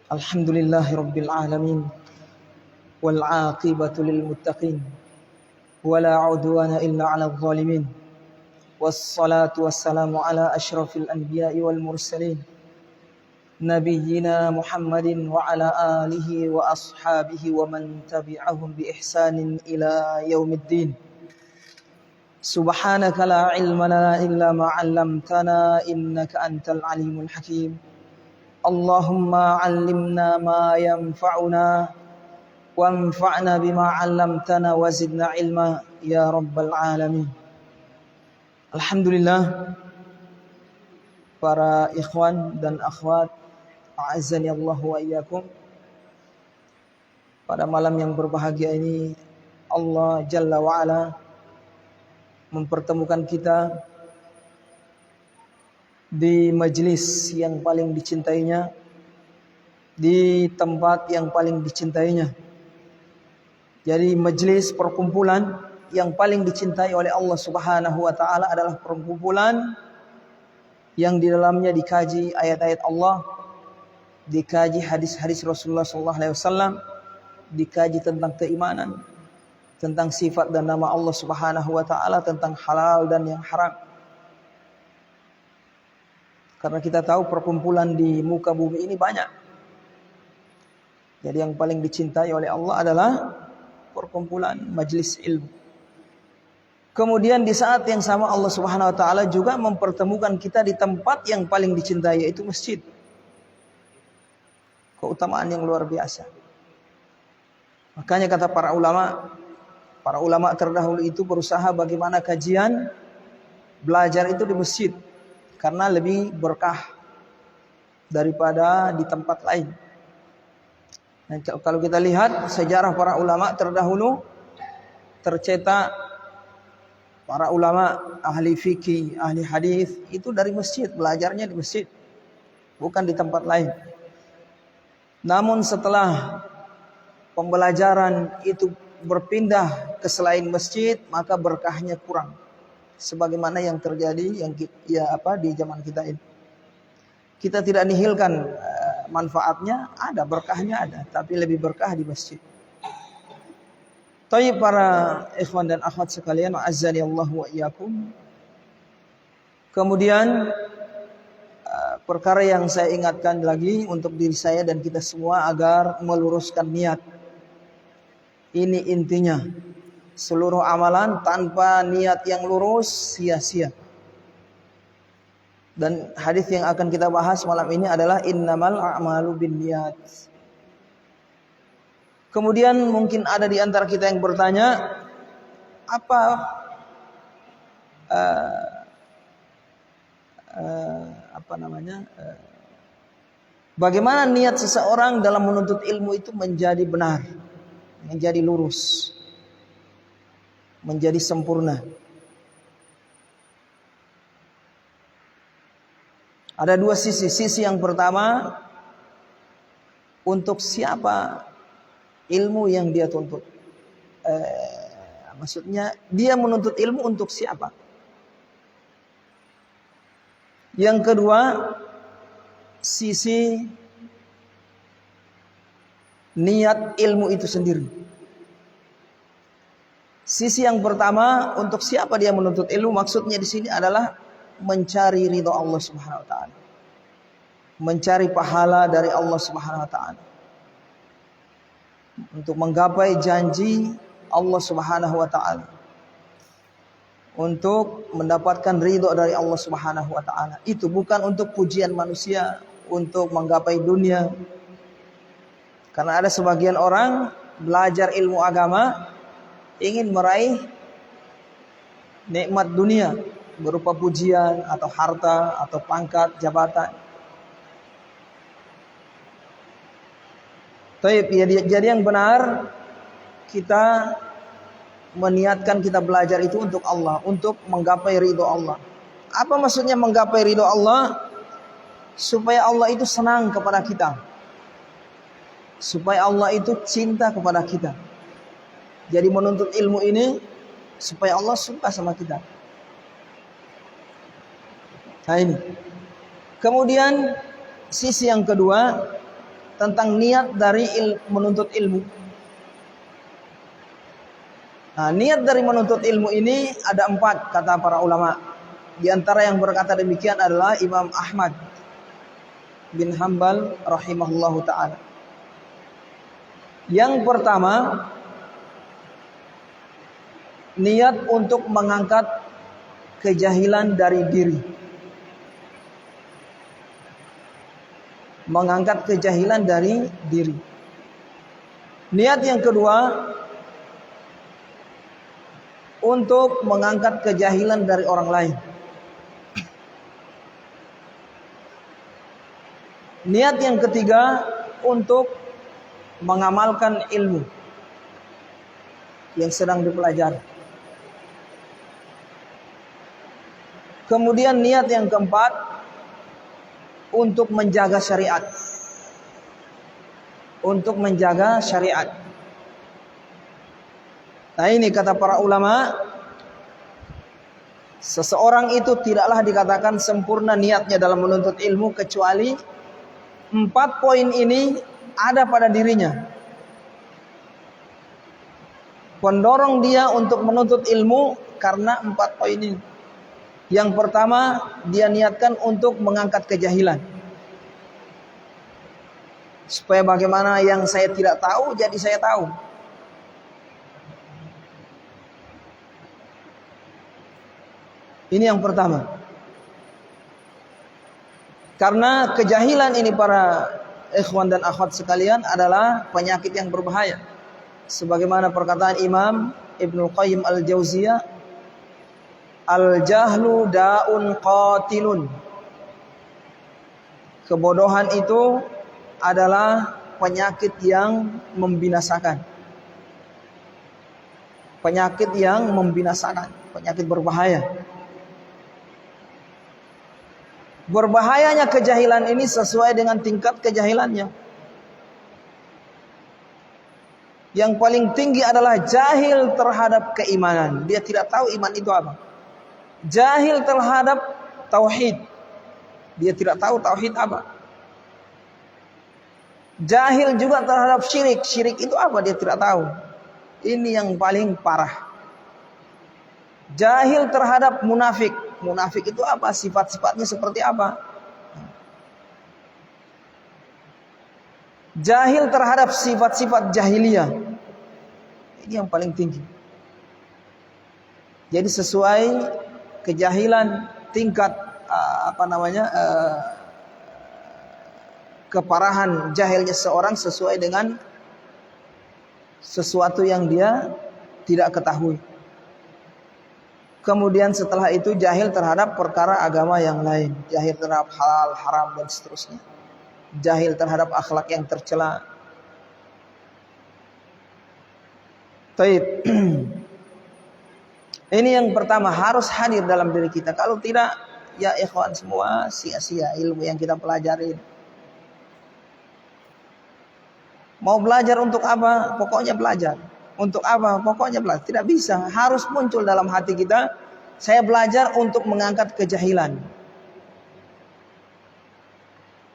Alhamdulillahi Rabbil Alamin wal aqibatu lil muttaqin wala udwana illa 'alal zalimin wassalatu wassalamu ala asyrafil anbiya'i wal mursalin nabiyyina Muhammadin wa ala alihi wa ashabihi wa man tabi'ahum bi ihsanin ila yaumiddin. Subhanaka la ilma lana illa ma 'allamtana innaka antal alimul hakim. Allahumma 'allimna ma yanfa'una wanfa'na bima 'allamtana wa zidna ilma ya rabbal alamin. Alhamdulillah, para ikhwan dan akhwat, a'azzani Allah wa iyyakum. Pada malam yang berbahagia ini Allah Jalla wa Ala mempertemukan kita di majelis yang paling dicintainya, di tempat yang paling dicintainya. Jadi majelis perkumpulan yang paling dicintai oleh Allah Subhanahu wa taala adalah perkumpulan yang di dalamnya dikaji ayat-ayat Allah, dikaji hadis-hadis Rasulullah sallallahu alaihi wasallam, dikaji tentang keimanan, tentang sifat dan nama Allah Subhanahu wa taala, tentang halal dan yang haram. Karena kita tahu perkumpulan di muka bumi ini banyak. Jadi yang paling dicintai oleh Allah adalah perkumpulan majelis ilmu. Kemudian di saat yang sama Allah Subhanahu wa taala juga mempertemukan kita di tempat yang paling dicintai, yaitu masjid. Keutamaan yang luar biasa. Makanya kata para ulama terdahulu itu berusaha bagaimana kajian, belajar itu di masjid. Karena lebih berkah daripada di tempat lain. Dan kalau kita lihat sejarah para ulama terdahulu, tercetak para ulama ahli fikih, ahli hadis itu dari masjid, belajarnya di masjid, bukan di tempat lain. Namun setelah pembelajaran itu berpindah ke selain masjid, maka berkahnya kurang. Sebagaimana yang terjadi di zaman kita ini. Kita tidak nihilkan manfaatnya, ada berkahnya ada, tapi lebih berkah di masjid. Thayyib, para ikhwan dan akhwat sekalian, azani Allah wa iyyakum. Kemudian perkara yang saya ingatkan lagi untuk diri saya dan kita semua agar meluruskan niat. Ini intinya. Seluruh amalan tanpa niat yang lurus sia-sia. Dan hadis yang akan kita bahas malam ini adalah innamal a'malu binniyat. Kemudian mungkin ada di antara kita yang bertanya, bagaimana niat seseorang dalam menuntut ilmu itu menjadi benar, menjadi lurus, menjadi sempurna. Ada dua sisi. Sisi yang pertama, untuk siapa ilmu yang dia tuntut. Maksudnya dia menuntut ilmu untuk siapa. Yang kedua, sisi niat ilmu itu sendiri. Sisi yang pertama, untuk siapa dia menuntut ilmu, maksudnya di sini adalah mencari ridha Allah Subhanahu wa taala. Mencari pahala dari Allah Subhanahu wa taala. Untuk menggapai janji Allah Subhanahu wa taala. Untuk mendapatkan ridha dari Allah Subhanahu wa taala. Itu bukan untuk pujian manusia, untuk menggapai dunia. Karena ada sebagian orang belajar ilmu agama ingin meraih nikmat dunia berupa pujian atau harta atau pangkat, jabatan. Jadi yang benar, kita meniatkan kita belajar itu untuk Allah, untuk menggapai ridho Allah. Apa maksudnya menggapai ridho Allah? Supaya Allah itu senang kepada kita, supaya Allah itu cinta kepada kita. Jadi menuntut ilmu ini supaya Allah suka sama kita. Nah ini. Kemudian sisi yang kedua, tentang niat dari menuntut ilmu. Nah, niat dari menuntut ilmu ini ada 4 kata para ulama. Di antara yang berkata demikian adalah Imam Ahmad bin Hanbal rahimahullahu ta'ala. Yang pertama, niat untuk mengangkat kejahilan dari diri. Mengangkat kejahilan dari diri. Niat yang kedua, untuk mengangkat kejahilan dari orang lain. Niat yang ketiga, untuk mengamalkan ilmu yang sedang dipelajari. Kemudian niat yang keempat, untuk menjaga syariat. Untuk menjaga syariat. Nah, ini kata para ulama, seseorang itu tidaklah dikatakan sempurna niatnya dalam menuntut ilmu kecuali 4 poin ini ada pada dirinya. Pendorong dia untuk menuntut ilmu karena 4 poin ini. Yang pertama, dia niatkan untuk mengangkat kejahilan. Supaya bagaimana yang saya tidak tahu jadi saya tahu. Ini yang pertama. Karena kejahilan ini para ikhwan dan akhwat sekalian adalah penyakit yang berbahaya. Sebagaimana perkataan Imam Ibnu Qayyim Al-Jauziyah, al-jahlu da'un qatilun. Kebodohan itu adalah penyakit yang membinasakan. Penyakit yang membinasakan, penyakit berbahaya. Berbahayanya kejahilan ini sesuai dengan tingkat kejahilannya. Yang paling tinggi adalah jahil terhadap keimanan. Dia tidak tahu iman itu apa. Jahil terhadap tauhid. Dia tidak tahu tauhid apa. Jahil juga terhadap syirik. Syirik itu apa? Dia tidak tahu. Ini yang paling parah. Jahil terhadap munafik. Munafik itu apa? Sifat-sifatnya seperti apa? Jahil terhadap sifat-sifat jahiliyah. Ini yang paling tinggi. Jadi sesuai kejahilan tingkat keparahan jahilnya seorang sesuai dengan sesuatu yang dia tidak ketahui. Kemudian setelah itu jahil terhadap perkara agama yang lain, jahil terhadap halal, haram dan seterusnya. Jahil terhadap akhlak yang tercela. Taib. Ini yang pertama harus hadir dalam diri kita. Kalau tidak, ya ikhwan semua sia-sia ilmu yang kita pelajari. Mau belajar untuk apa? Pokoknya belajar. Untuk apa? Pokoknya belajar. Tidak bisa. Harus muncul dalam hati kita. Saya belajar untuk mengangkat kejahilan.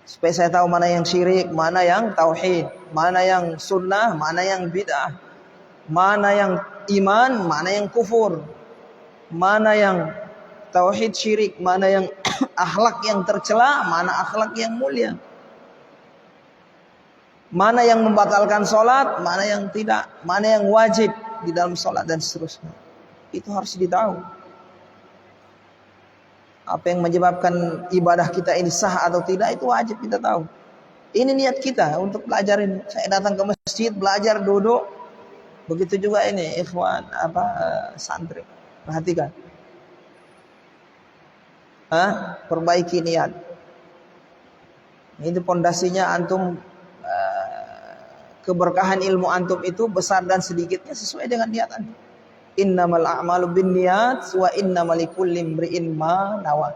Supaya saya tahu mana yang syirik, mana yang tauhid, mana yang sunnah, mana yang bid'ah, mana yang iman, mana yang kufur, mana yang tauhid syirik, mana yang akhlak yang tercela, mana akhlak yang mulia. Mana yang membatalkan sholat, mana yang tidak, mana yang wajib di dalam sholat dan seterusnya. Itu harus ditahu. Apa yang menyebabkan ibadah kita ini sah atau tidak itu wajib kita tahu. Ini niat kita untuk pelajarin. Saya datang ke masjid, belajar, duduk. Begitu juga ini ikhwan santri. Perhatikan. Perbaiki niat. Itu pondasinya antum. Keberkahan ilmu antum itu besar dan sedikitnya sesuai dengan niat antum. Innamal a'malu binniyat wa innamal likulli imri'in ma nawa.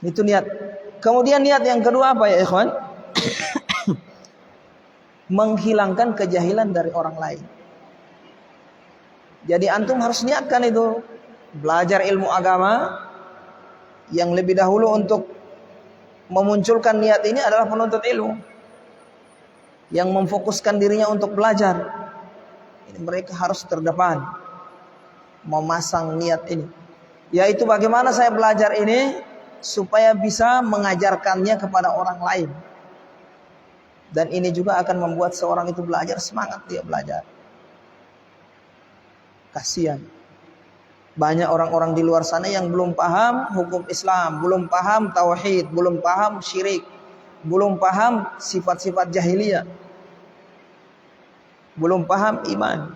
Itu niat. Kemudian niat yang kedua apa ya ikhwan? Menghilangkan kejahilan dari orang lain. Jadi antum harus niatkan itu. Belajar ilmu agama yang lebih dahulu untuk memunculkan niat ini adalah penuntut ilmu yang memfokuskan dirinya untuk belajar. Ini mereka harus terdepan memasang niat ini, yaitu bagaimana saya belajar ini supaya bisa mengajarkannya kepada orang lain. Dan ini juga akan membuat seorang itu belajar, semangat dia belajar. Kasihan banyak orang-orang di luar sana yang belum paham hukum Islam, belum paham tauhid, belum paham syirik, belum paham sifat-sifat jahiliyah, belum paham iman,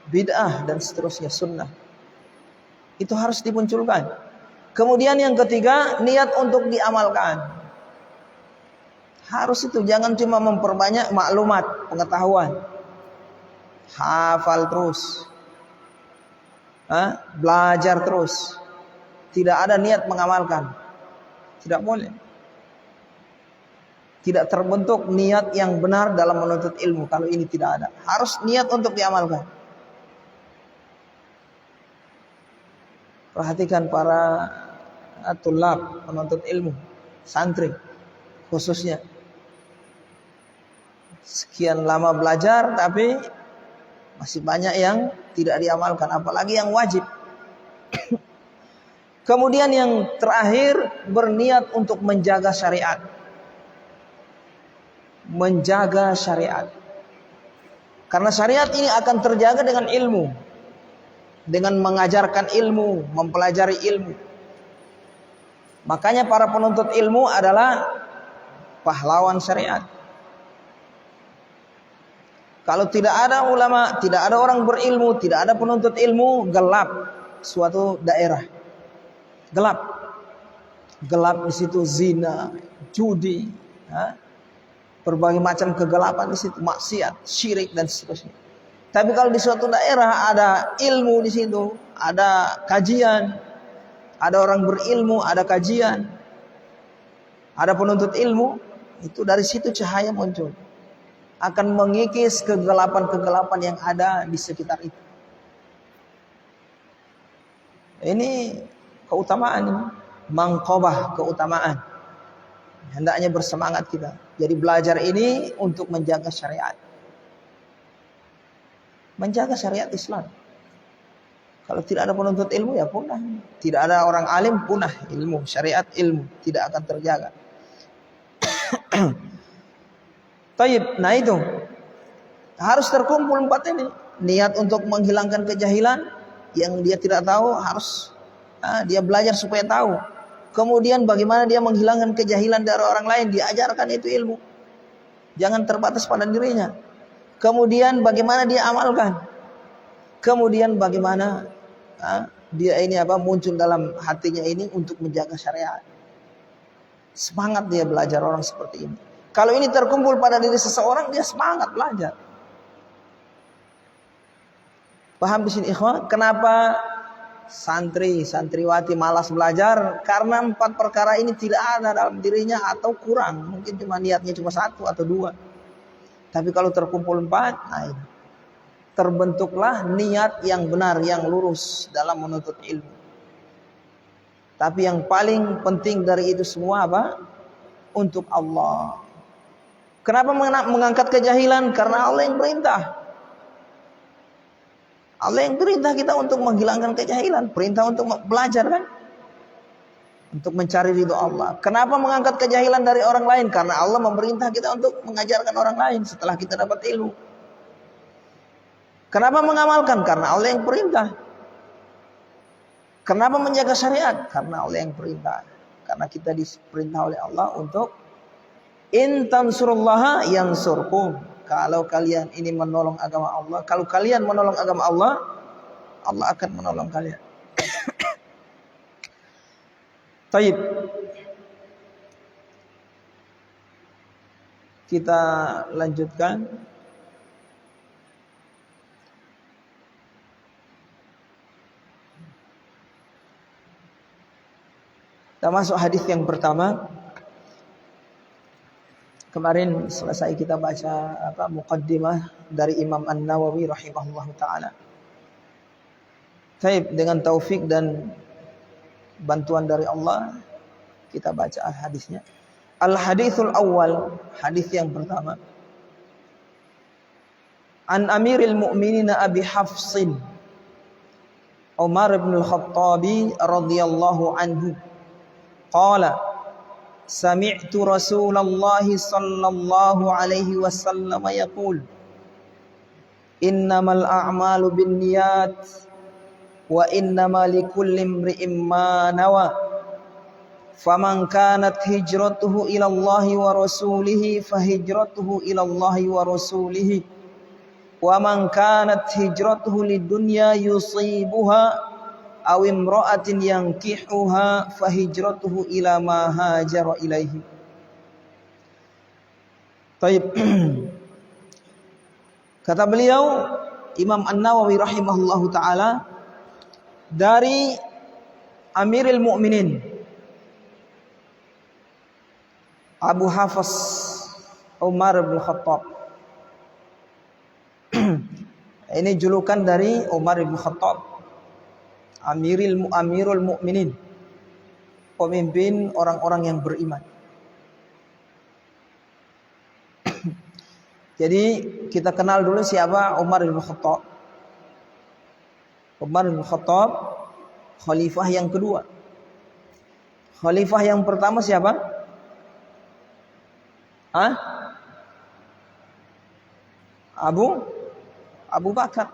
bid'ah dan seterusnya, sunnah. Itu harus dimunculkan. Kemudian yang ketiga, niat untuk diamalkan. Harus itu, jangan cuma memperbanyak maklumat, pengetahuan. Hafal terus, belajar terus, tidak ada niat mengamalkan, tidak boleh. Tidak terbentuk niat yang benar dalam menuntut ilmu kalau ini tidak ada. Harus niat untuk diamalkan. Perhatikan para tulab, penuntut ilmu, santri khususnya. Sekian lama belajar tapi masih banyak yang tidak diamalkan, apalagi yang wajib. Kemudian yang terakhir, berniat untuk menjaga syariat. Menjaga syariat. Karena syariat ini akan terjaga dengan ilmu, dengan mengajarkan ilmu, mempelajari ilmu. Makanya para penuntut ilmu adalah pahlawan syariat. Kalau tidak ada ulama, tidak ada orang berilmu, tidak ada penuntut ilmu, gelap suatu daerah. Gelap. Gelap di situ zina, judi, berbagai macam kegelapan di situ, maksiat, syirik dan seterusnya. Tapi kalau di suatu daerah ada ilmu di situ, ada kajian, ada orang berilmu, ada kajian, ada penuntut ilmu, itu dari situ cahaya muncul. Akan mengikis kegelapan-kegelapan yang ada di sekitar itu. Ini keutamaan ini, mangqabah, keutamaan. Hendaknya bersemangat kita. Jadi belajar ini untuk menjaga syariat. Menjaga syariat Islam. Kalau tidak ada penuntut ilmu ya punah. Tidak ada orang alim punah ilmu, syariat ilmu tidak akan terjaga. Taib, nah itu harus terkumpul 4 ini. Niat untuk menghilangkan kejahilan yang dia tidak tahu, harus dia belajar supaya tahu. Kemudian bagaimana dia menghilangkan kejahilan dari orang lain, diajarkan itu ilmu. Jangan terbatas pada dirinya. Kemudian bagaimana dia amalkan. Kemudian bagaimana dia ini muncul dalam hatinya ini untuk menjaga syariat. Semangat dia belajar orang seperti ini. Kalau ini terkumpul pada diri seseorang, dia semangat belajar. Paham di sini ikhwan? Kenapa santriwati malas belajar? Karena 4 perkara ini tidak ada dalam dirinya atau kurang. Mungkin cuma niatnya cuma 1 atau 2. Tapi kalau terkumpul 4, nah ini terbentuklah niat yang benar, yang lurus dalam menuntut ilmu. Tapi yang paling penting dari itu semua untuk Allah. Kenapa mengangkat kejahilan? Karena Allah yang perintah. Allah yang perintah kita untuk menghilangkan kejahilan. Perintah untuk belajar kan? Untuk mencari ridho Allah. Kenapa mengangkat kejahilan dari orang lain? Karena Allah memerintah kita untuk mengajarkan orang lain setelah kita dapat ilmu. Kenapa mengamalkan? Karena Allah yang perintah. Kenapa menjaga syariat? Karena Allah yang perintah. Karena kita diperintah oleh Allah untuk in tansurullaha yansurkum. Kalau kalian ini menolong agama Allah, kalau kalian menolong agama Allah, Allah akan menolong kalian. Taib. Kita lanjutkan. Kita masuk hadis yang pertama. Kemarin selesai kita baca muqaddimah dari Imam An-Nawawi rahimahullahu taala. Baik, dengan taufik dan bantuan dari Allah kita baca hadisnya. Al-hadithul awal, hadis yang pertama. An Amiril Mu'minin Abi Hafsin Umar bin Al-Khattabi radhiyallahu anhu qala sami'tu Rasulullah sallallahu alaihi wasallam yaqul innamal a'malu binniyat wa innamal likulli imri'in ma nawa faman kanat hijratuhu ila Allahi wa rasulihi fahijratuhu ila Allahi wa rasulihi wa man kanat hijratuhu lidunya yusibuha aw imra'atin yankihuha fahijratuhu ila ma hajara ilaihi. Baik. Kata beliau Imam An-Nawawi rahimahullahu taala dari Amirul Mukminin Abu Hafs Umar bin Khattab. Ini julukan dari Umar bin Khattab, Amirul Mukminin, pemimpin orang-orang yang beriman. Jadi kita kenal dulu siapa Umar bin Khattab. Umar bin Khattab khalifah yang kedua. Khalifah yang pertama siapa? Abu Bakar.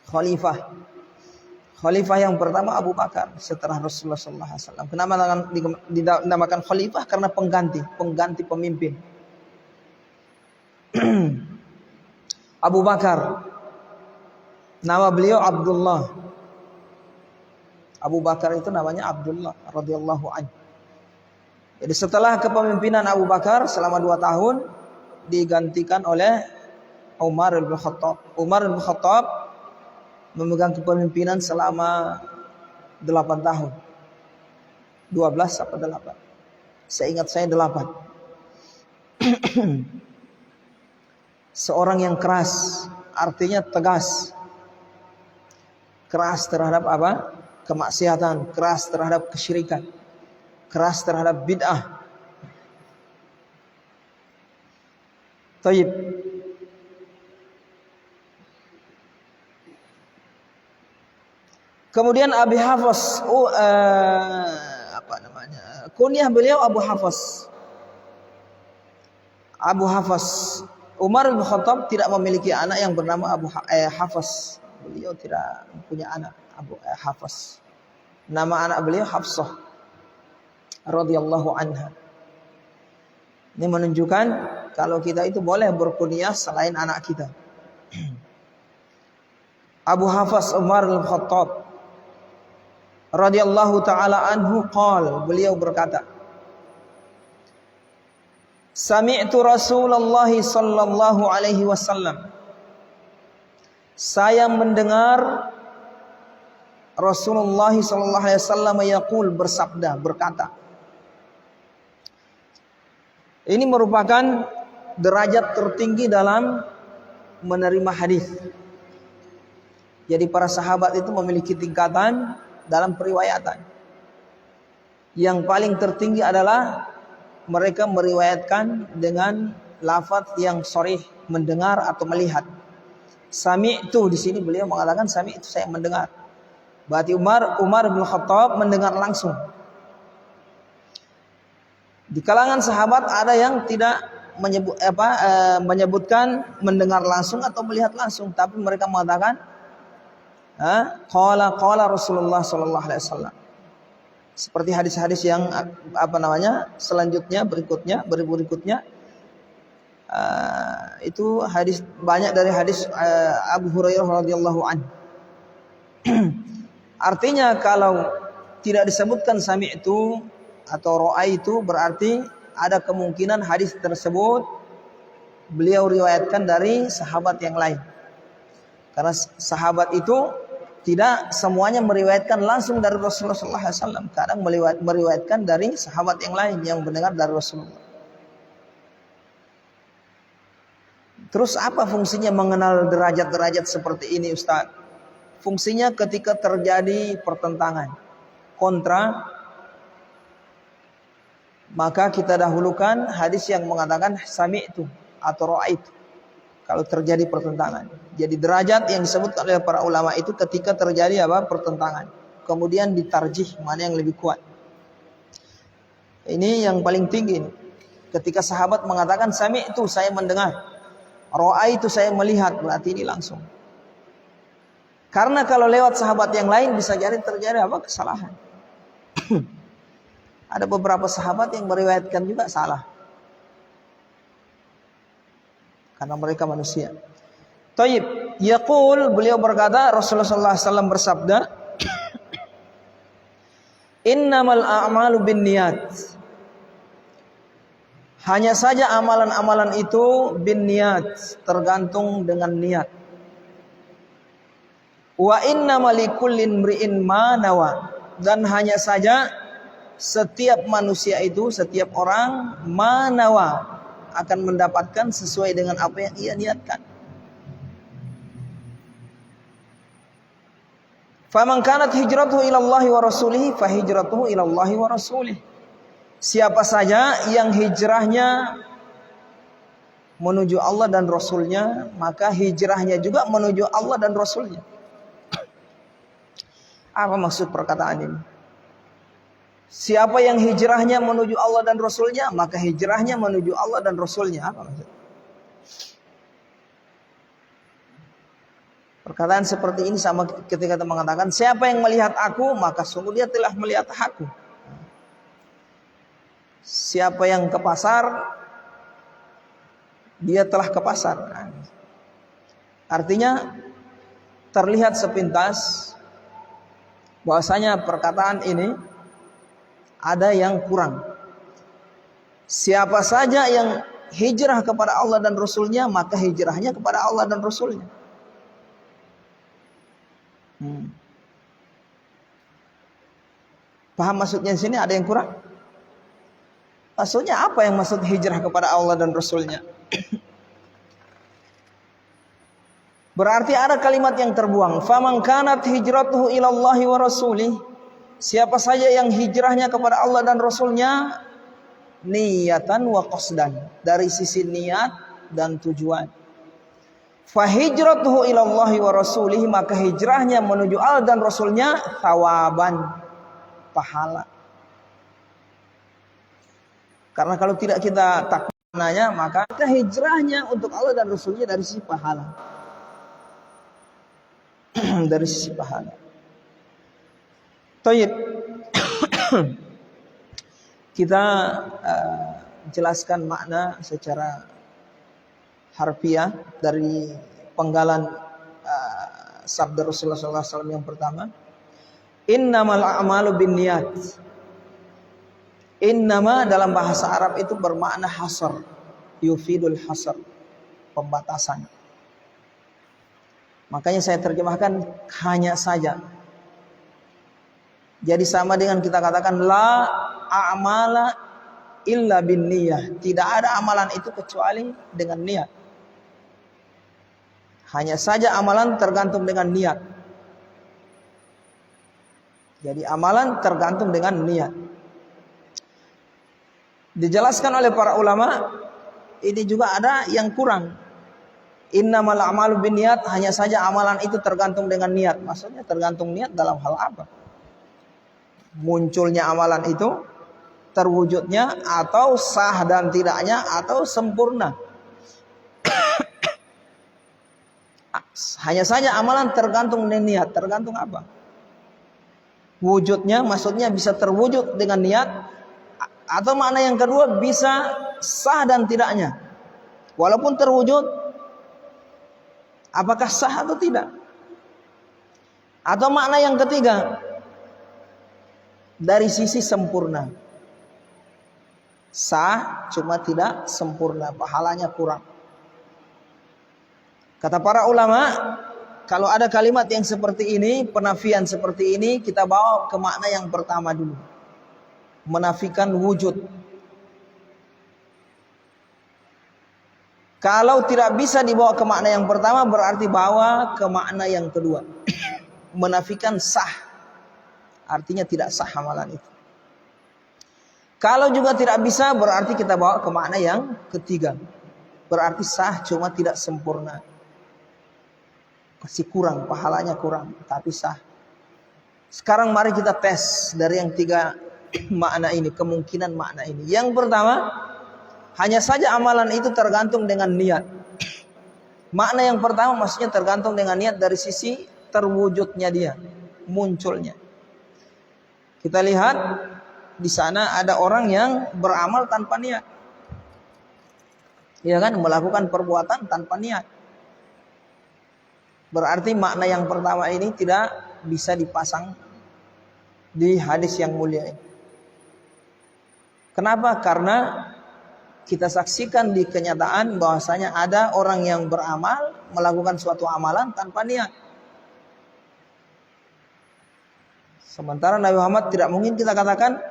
Khalifah yang pertama Abu Bakar setelah Rasulullah sallallahu alaihi wasallam. Kenapa dinamakan khalifah? Karena pengganti pemimpin. Abu Bakar, nama beliau Abdullah. Abu Bakar itu namanya Abdullah radhiyallahu anhu. Jadi setelah kepemimpinan Abu Bakar selama 2 tahun digantikan oleh Umar bin Khattab. Umar bin Khattab memegang kepemimpinan selama 8 tahun. 12 atau 8. Seingat saya 8. Seorang yang keras, artinya tegas. Keras terhadap apa? Kemaksiatan, keras terhadap kesyirikan, keras terhadap bid'ah. Taib. Kemudian Abi Hafs, kunyah beliau Abu Hafs. Abu Hafs. Umar bin Khattab tidak memiliki anak yang bernama Abu Hafs. Beliau tidak punya anak Abu Hafs. Nama anak beliau Hafsah radhiyallahu anha. Ini menunjukkan kalau kita itu boleh berkunyah selain anak kita. Abu Hafs Umar bin Khattab radhiyallahu taala anhu qala, beliau berkata, sami'tu Rasulullah sallallahu alaihi wasallam, saya mendengar Rasulullah sallallahu alaihi wasallam yaqul, bersabda, berkata. Ini merupakan derajat tertinggi dalam menerima hadis. Jadi para sahabat itu memiliki tingkatan dalam periwayatan. Yang paling tertinggi adalah mereka meriwayatkan dengan lafaz yang sharih, mendengar atau melihat. Sami'tu, di sini beliau mengatakan sami'tu, saya mendengar. Berarti Umar bin Khattab mendengar langsung. Di kalangan sahabat ada yang tidak menyebutkan mendengar langsung atau melihat langsung, tapi mereka mengatakan qala Rasulullah sallallahu alaihi wasallam. Seperti hadis-hadis yang selanjutnya berikutnya itu hadis, banyak dari hadis Abu Hurairah radhiyallahu anhu. Artinya kalau tidak disebutkan sami'tu atau ra'aitu, berarti ada kemungkinan hadis tersebut beliau riwayatkan dari sahabat yang lain. Karena sahabat itu tidak semuanya meriwayatkan langsung dari Rasulullah SAW. Kadang meriwayatkan dari sahabat yang lain yang mendengar dari Rasulullah. Terus apa fungsinya mengenal derajat-derajat seperti ini, Ustaz? Fungsinya ketika terjadi pertentangan kontra maka kita dahulukan hadis yang mengatakan sami'tu atau ra'aitu kalau terjadi pertentangan. Jadi derajat yang disebutkan oleh para ulama itu ketika terjadi pertentangan. Kemudian ditarjih mana yang lebih kuat. Ini yang paling tinggi. Ketika sahabat mengatakan sami'tu, saya mendengar. Ra'aitu, saya melihat, berarti ini langsung. Karena kalau lewat sahabat yang lain bisa jadi terjadi kesalahan. Ada beberapa sahabat yang meriwayatkan juga salah. Karena mereka manusia. Taib, yaqul, beliau berkata, Rasulullah SAW bersabda, innamal a'malu binniyat. Hanya saja amalan-amalan itu binniyat, tergantung dengan niat. Wa innamal likulli imri'in ma nawa. Dan hanya saja setiap manusia itu, setiap orang manawa, akan mendapatkan sesuai dengan apa yang ia niatkan. Faman kanat hijratuhu ila Allah wa rasulih fa hijratuhu ila Allah wa rasulih. Siapa saja yang hijrahnya menuju Allah dan Rasulnya, maka hijrahnya juga menuju Allah dan Rasulnya. Apa maksud perkataan ini? Siapa yang hijrahnya menuju Allah dan Rasulnya, maka hijrahnya menuju Allah dan Rasulnya. Apa maksud? Perkataan seperti ini sama ketika kita mengatakan, siapa yang melihat aku, maka sungguh dia telah melihat aku. Siapa yang ke pasar, dia telah ke pasar. Artinya terlihat sepintas bahwasanya perkataan ini ada yang kurang. Siapa saja yang hijrah kepada Allah dan Rasulnya, maka hijrahnya kepada Allah dan Rasulnya. Paham maksudnya di sini? Ada yang kurang? Maksudnya apa yang maksud hijrah kepada Allah dan Rasulnya? Berarti ada kalimat yang terbuang. Faman kanat hijratuhu ilallahi wa rasulih. Siapa saja yang hijrahnya kepada Allah dan Rasulnya, niyatan wa qasdan, dari sisi niat dan tujuan. Fa hijratuhu ilallahi wa rasulih, maka hijrahnya menuju Allah dan Rasulnya thawaban, pahala. Karena kalau tidak kita taknanya, maka hijrahnya untuk Allah dan Rasulnya dari sisi pahala. Dari sisi pahala. Taib. Kita jelaskan makna secara harfiah dari penggalan sabda Rasulullah SAW yang pertama. Innamal a'malu binniyat. Innama dalam bahasa Arab itu bermakna hasar, yufidul hasar, pembatasan. Makanya saya terjemahkan hanya saja. Jadi sama dengan kita katakan la a'mala illa binniyah. Tidak ada amalan itu kecuali dengan niat. Hanya saja amalan tergantung dengan niat. Jadi amalan tergantung dengan niat. Dijelaskan oleh para ulama, ini juga ada yang kurang. Innamal a'malu binniyat, hanya saja amalan itu tergantung dengan niat. Maksudnya tergantung niat dalam hal apa? Munculnya amalan itu, terwujudnya, atau sah dan tidaknya, atau sempurna. Hanya saja amalan tergantung dengan niat. Tergantung apa? Wujudnya, maksudnya bisa terwujud dengan niat, atau makna yang kedua bisa sah dan tidaknya. Walaupun terwujud, apakah sah atau tidak? Atau makna yang ketiga, dari sisi sempurna. Sah cuma tidak sempurna, pahalanya kurang. Kata para ulama, kalau ada kalimat yang seperti ini, penafian seperti ini, kita bawa ke makna yang pertama dulu. Menafikan wujud. Kalau tidak bisa dibawa ke makna yang pertama, berarti bawa ke makna yang kedua. Menafikan sah. Artinya tidak sah amalan itu. Kalau juga tidak bisa, berarti kita bawa ke makna yang ketiga. Berarti sah, cuma tidak sempurna. Masih kurang, pahalanya kurang, tapi sah. Sekarang mari kita tes dari yang tiga makna ini, kemungkinan makna ini. Yang pertama, hanya saja amalan itu tergantung dengan niat. Makna yang pertama maksudnya tergantung dengan niat dari sisi terwujudnya dia, munculnya. Kita lihat di sana ada orang yang beramal tanpa niat. Ya kan, melakukan perbuatan tanpa niat. Berarti makna yang pertama ini tidak bisa dipasang di hadis yang mulia ini. Kenapa? Karena kita saksikan di kenyataan bahwasanya ada orang yang beramal, melakukan suatu amalan tanpa niat. Sementara Nabi Muhammad tidak mungkin kita katakan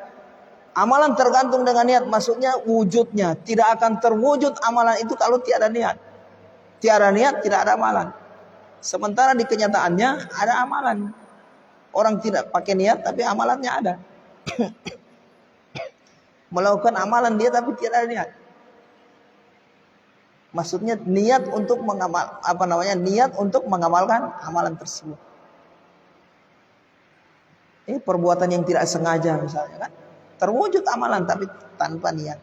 amalan tergantung dengan niat, maksudnya wujudnya. Tidak akan terwujud amalan itu kalau tiada niat. Tiada niat, tidak ada amalan. Sementara di kenyataannya ada amalan. Orang tidak pakai niat tapi amalannya ada. Melakukan amalan dia tapi tidak ada niat. Maksudnya niat untuk niat untuk mengamalkan amalan tersebut. Ini perbuatan yang tidak sengaja misalnya kan. Terwujud amalan tapi tanpa niat.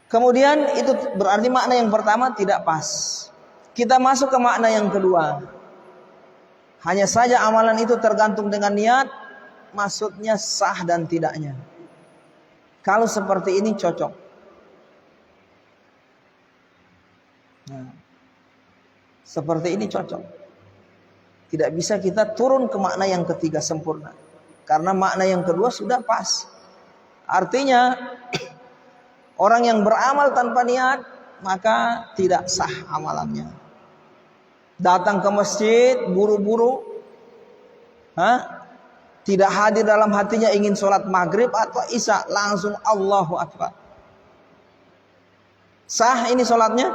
Kemudian itu berarti makna yang pertama tidak pas. Kita masuk ke makna yang kedua. Hanya saja amalan itu tergantung dengan niat, maksudnya sah dan tidaknya. Kalau seperti ini cocok. Nah, seperti ini cocok. Tidak bisa kita turun ke makna yang ketiga sempurna. Karena makna yang kedua sudah pas. Artinya orang yang beramal tanpa niat maka tidak sah amalannya. Datang ke masjid buru-buru, tidak hadir dalam hatinya ingin sholat maghrib atau isya, langsung Allahu Akbar. Sah ini sholatnya?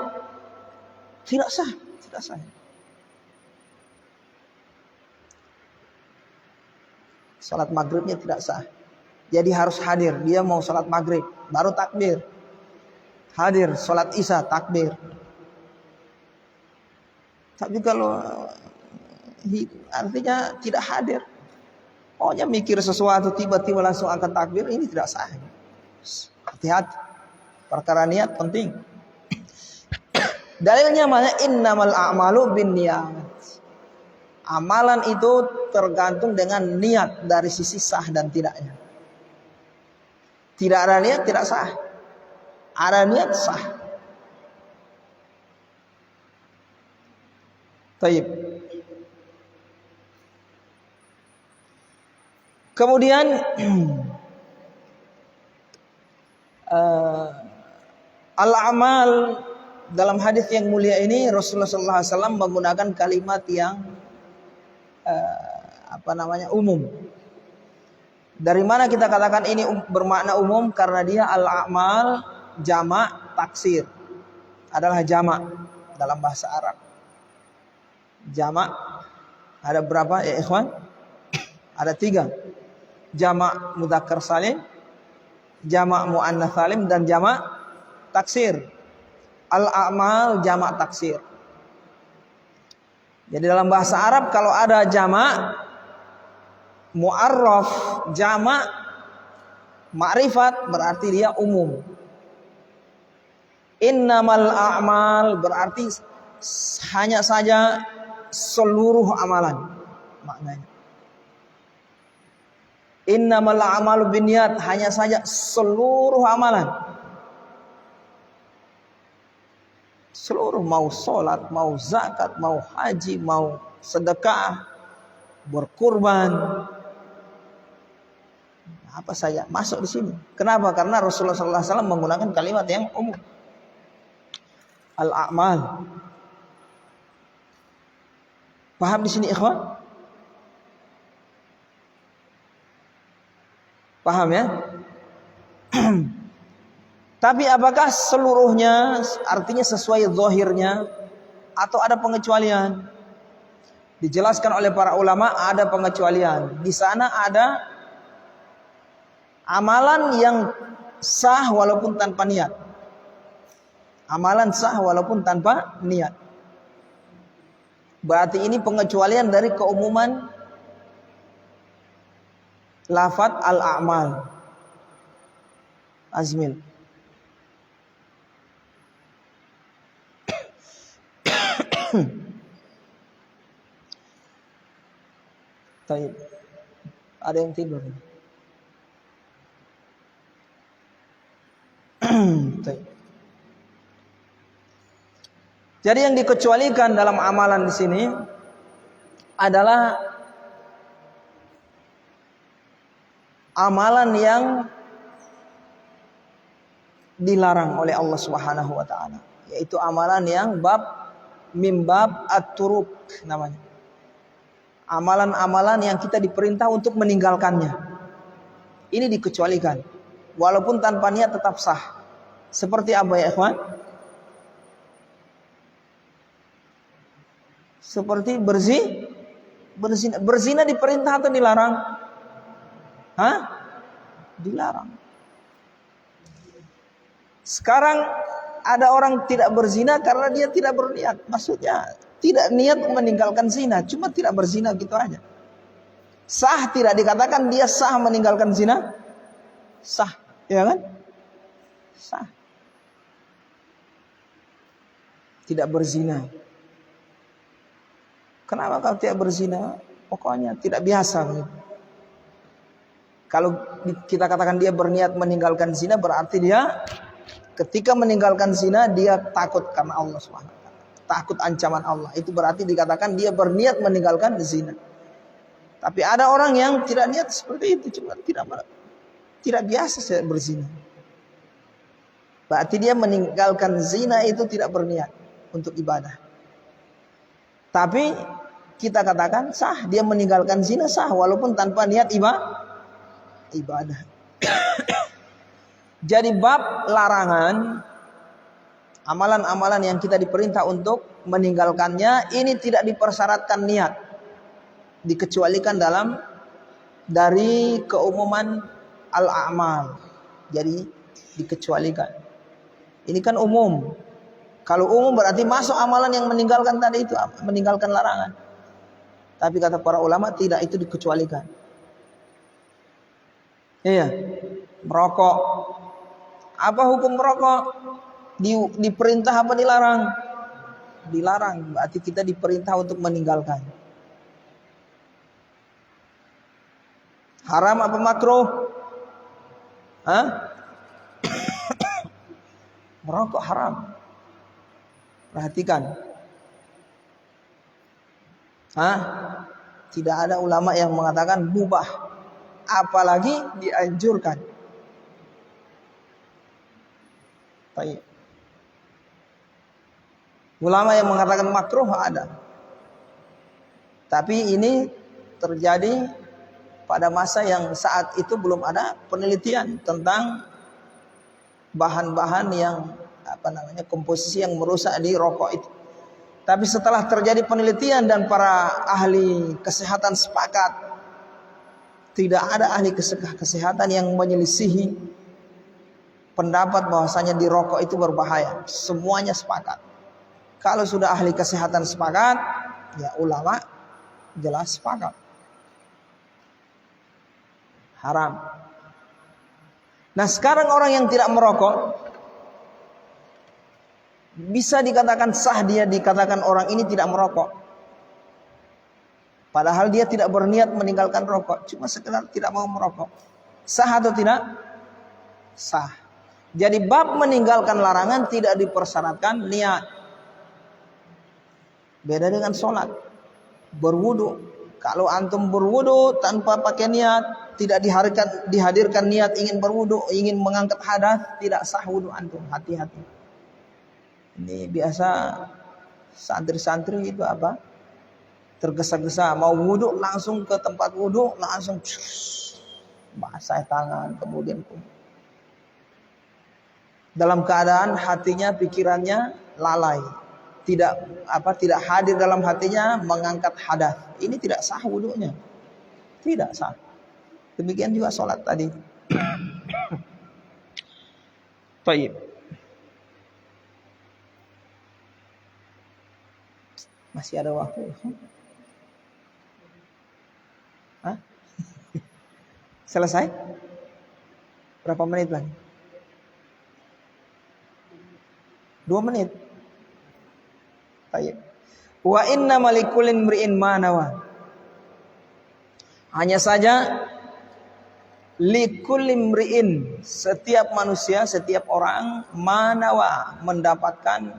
Tidak sah, tidak sah. Sholat maghribnya tidak sah. Jadi harus hadir. Dia mau sholat maghrib, baru takbir. Hadir, sholat isya, takbir. Tapi kalau artinya tidak hadir, pokoknya mikir sesuatu tiba-tiba langsung akan takbir, ini tidak sah. Hati-hati. Perkara niat penting. Dalilnya mana? Innamal a'malu binniyat. Amalan itu tergantung dengan niat dari sisi sah dan tidaknya. Tidak ada niat tidak sah. Ada niat sah. Baik. Kemudian al-amal dalam hadis yang mulia ini Rasulullah SAW menggunakan kalimat yang umum. Dari mana kita katakan ini bermakna umum? Karena dia al-amal jamak taksir, adalah jamak dalam bahasa Arab. Jamak ada berapa ya ikhwan? Ada 3. Jamak mudzakkar salim, jamak muannats salim, dan jamak taksir. Al-a'mal jamak taksir. Jadi dalam bahasa Arab kalau ada jamak mu'arraf, jamak ma'rifat, berarti dia umum. Innamal a'mal berarti hanya saja seluruh amalan maknanya. Innamal a'malu binniyat, hanya saja seluruh amalan. Seluruh, mau sholat, mau zakat, mau haji, mau sedekah, berkurban, apa saja masuk di sini. Kenapa? Karena Rasulullah SAW menggunakan kalimat yang umum. Al-a'mal. Paham di sini ikhwan? Paham ya? Tapi apakah seluruhnya artinya sesuai zahirnya atau ada pengecualian? Dijelaskan oleh para ulama ada pengecualian. Di sana ada Amalan yang sah walaupun tanpa niat. Amalan sah walaupun tanpa niat. Berarti ini pengecualian dari keumuman lafaz al-a'mal. Azmil. Baik. Ada yang tidur. Baik. Jadi yang dikecualikan dalam amalan di sini adalah amalan yang dilarang oleh Allah Subhanahu wa taala, yaitu amalan yang mimbab at-turuk namanya. Amalan-amalan yang kita diperintah untuk meninggalkannya. Ini dikecualikan. Walaupun tanpa niat tetap sah. Seperti apa ya, ikhwan? Seperti berzina. Berzina diperintah atau dilarang? Hah? Dilarang. Sekarang ada orang tidak berzina karena dia tidak berniat. Maksudnya tidak niat meninggalkan zina, cuma tidak berzina gitu aja. Sah tidak dikatakan dia sah meninggalkan zina? Sah, ya kan? Sah. Tidak berzina. Kenapa kalau tidak berzina? Pokoknya tidak biasa. Kalau kita katakan dia berniat meninggalkan zina, berarti dia ketika meninggalkan zina dia takut karena Allah SWT. Takut ancaman Allah. Itu berarti dikatakan dia berniat meninggalkan zina. Tapi ada orang yang tidak niat seperti itu, cuma tidak biasa berzina. Berarti dia meninggalkan zina itu tidak berniat untuk ibadah. Tapi kita katakan sah, dia meninggalkan zina sah walaupun tanpa niat ibadah. Jadi bab larangan, amalan-amalan yang kita diperintah untuk meninggalkannya ini tidak dipersyaratkan niat, dikecualikan dari keumuman al-a'mal. Jadi dikecualikan. Ini kan umum. Kalau umum berarti masuk amalan yang meninggalkan tadi itu, meninggalkan larangan. Tapi kata para ulama tidak, itu dikecualikan. Iya. Merokok. Apa hukum merokok? Diperintah apa dilarang? Dilarang. Berarti kita diperintah untuk meninggalkan. Haram apa makruh? Hah? Merokok haram. Perhatikan. Hah? Tidak ada ulama yang mengatakan mubah, apalagi dianjurkan. Baik. Ulama yang mengatakan makruh ada. Tapi ini terjadi pada masa yang saat itu belum ada penelitian tentang bahan-bahan yang komposisi yang merusak di rokok itu. Tapi setelah terjadi penelitian dan para ahli kesehatan sepakat, tidak ada ahli kesehatan yang menyelisihi pendapat bahwasanya di rokok itu berbahaya. Semuanya sepakat. Kalau sudah ahli kesehatan sepakat, ya ulama jelas sepakat. Haram. Nah sekarang orang yang tidak merokok bisa dikatakan sah, dia dikatakan orang ini tidak merokok. Padahal dia tidak berniat meninggalkan rokok, cuma sekedar tidak mau merokok. Sah atau tidak? Sah. Jadi bab meninggalkan larangan tidak dipersyaratkan niat. Beda dengan sholat. Berwudu. Kalau antum berwudu tanpa pakai niat, tidak dihadirkan niat ingin berwudu, ingin mengangkat hadas, tidak sah wudu antum. Hati-hati. Ini biasa santri-santri itu apa? Tergesa-gesa mau wudu langsung ke tempat wudu, langsung basah tangan, kemudian dalam keadaan hatinya, pikirannya lalai, tidak hadir dalam hatinya mengangkat hadas. Ini tidak sah wudunya, tidak sah. Demikian juga sholat tadi. Baik. Masih ada waktu. Hah? Selesai? Berapa menit lagi? 2 menit. Baik. Wa inna malikulin mri'in ma nawa. Hanya saja likulli mri'in, setiap manusia, setiap orang manawa, mendapatkan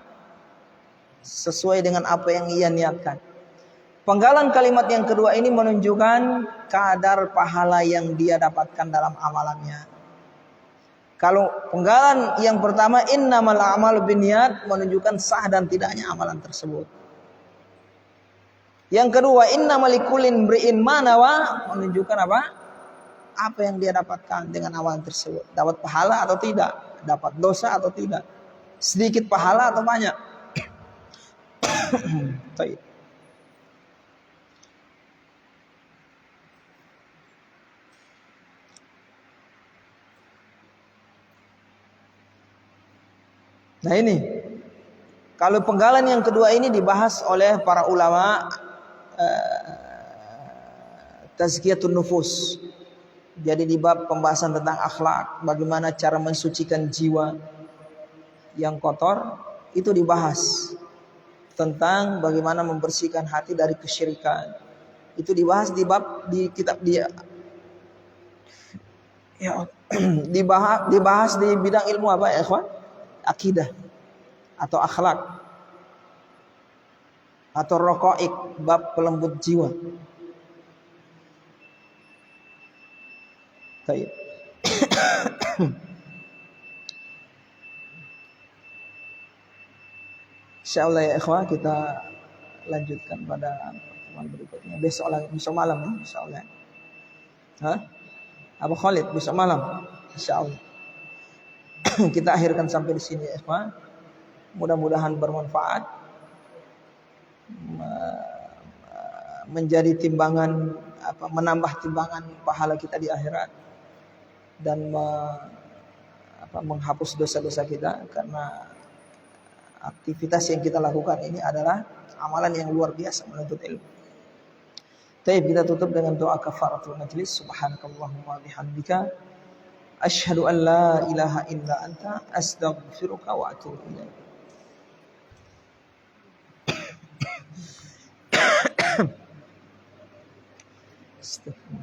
sesuai dengan apa yang ia niatkan. Penggalan kalimat yang kedua ini menunjukkan kadar pahala yang dia dapatkan dalam amalannya. Kalau penggalan yang pertama innamal a'malu binniyat menunjukkan sah dan tidaknya amalan tersebut. Yang kedua innamal likulli imri'in ma nawa menunjukkan apa? Apa yang dia dapatkan dengan amalan tersebut. Dapat pahala atau tidak? Dapat dosa atau tidak? Sedikit pahala atau banyak? Baik. Nah ini, kalau penggalan yang kedua ini dibahas oleh para ulama tazkiyatun nufus. Jadi di bab pembahasan tentang akhlak, bagaimana cara mensucikan jiwa yang kotor, itu dibahas. Tentang bagaimana membersihkan hati dari kesyirikan. Itu dibahas di bab di kitab dia. Ya, dibahas di bidang ilmu apa ya, ikhwan? Akidah atau akhlak atau raqaiq, bab pelembut jiwa. Baik. Insyaallah ya ikhwah, kita lanjutkan pada pertemuan berikutnya. Besok malam ya, insyaallah. Hah? Abu Khalid besok malam, insyaallah. Kita akhirkan sampai di sini ya ikhwah. Mudah-mudahan bermanfaat, menjadi timbangan menambah timbangan pahala kita di akhirat dan menghapus dosa-dosa kita, karena aktivitas yang kita lakukan ini adalah amalan yang luar biasa menuntut ilmu. Baik, kita tutup dengan doa kafaratul majlis. Subhanakallahumma bihamdika asyhadu an la ilaha illa anta astaghfiruka wa atubu ilaik. Astaghfirullah.